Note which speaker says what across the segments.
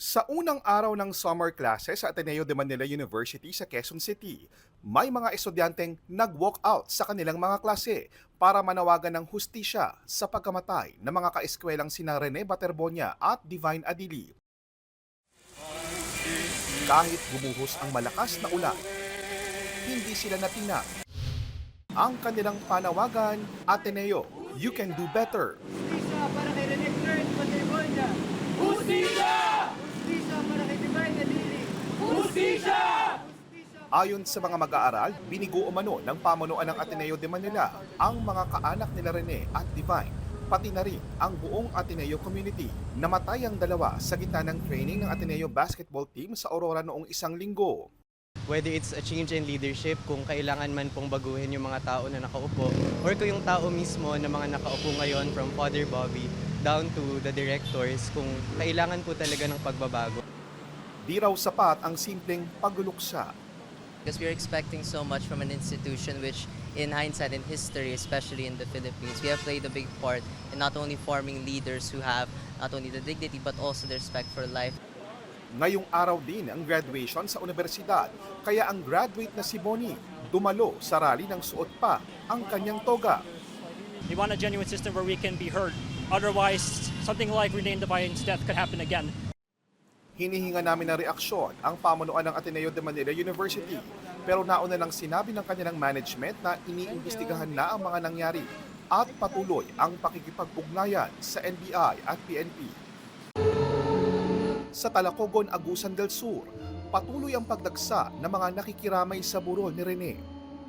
Speaker 1: Sa unang araw ng summer classes sa Ateneo de Manila University sa Quezon City, may mga estudyanteng nag-walk out sa kanilang mga klase para manawagan ng hustisya sa pagkamatay ng mga kaeskwelang sina Rene Baterbonia at Divine Adili. Kahit bumuhos ang malakas na ulan, hindi sila natinag. Ang kanilang panawagan, Ateneo, you can do better.
Speaker 2: Hustisya para kay Rene Claire Baterbonia. Hustisya! Hustisya para kay Divine Adili. Hustisya!
Speaker 1: Ayon sa mga mag-aaral, binigo umano ng pamunuan ng Ateneo de Manila ang mga kaanak nila Rene at Divine, pati na rin ang buong Ateneo community. Namatay ang dalawa sa gitna ng training ng Ateneo basketball team sa Aurora noong isang linggo.
Speaker 3: Whether it's a change in leadership, kung kailangan man pong baguhin yung mga tao na nakaupo, or kung yung tao mismo na mga nakaupo ngayon from Father Bobby down to the directors, kung kailangan po talaga ng pagbabago.
Speaker 1: Di raw sapat ang simpleng pagluluksa.
Speaker 4: Because we're expecting so much from an institution which, in hindsight, in history, especially in the Philippines, we have played a big part in not only forming leaders who have not only the dignity but also the respect for life.
Speaker 1: Ngayong araw din ang graduation sa universidad, kaya ang graduate na si Bonnie dumalo sa rally ng suot pa ang kanyang toga.
Speaker 5: We want a genuine system where we can be heard. Otherwise, something like Rene Divine's death could happen again.
Speaker 1: Hinihinga namin ng reaksyon ang pamunuan ng Ateneo de Manila University, pero nauna lang sinabi ng kanilang management na iniimbestigahan na ang mga nangyari at patuloy ang pakikipag-ugnayan sa NBI at PNP. Sa Talacogon, Agusan del Sur, patuloy ang pagdagsa ng mga nakikiramay sa burol ni Rene.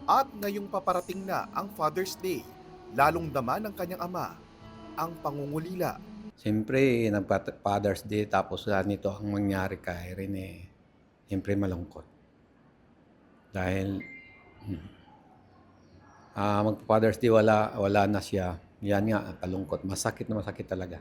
Speaker 1: At ngayong paparating na ang Father's Day, lalong dama ng kanyang ama ang pangungulila.
Speaker 6: Siyempre, nag-Father's Day tapos nito ang mangyari kay Rene. Siyempre, malungkot. Dahil mag-Father's Day, wala na siya. Yan nga, kalungkot. Masakit na masakit talaga.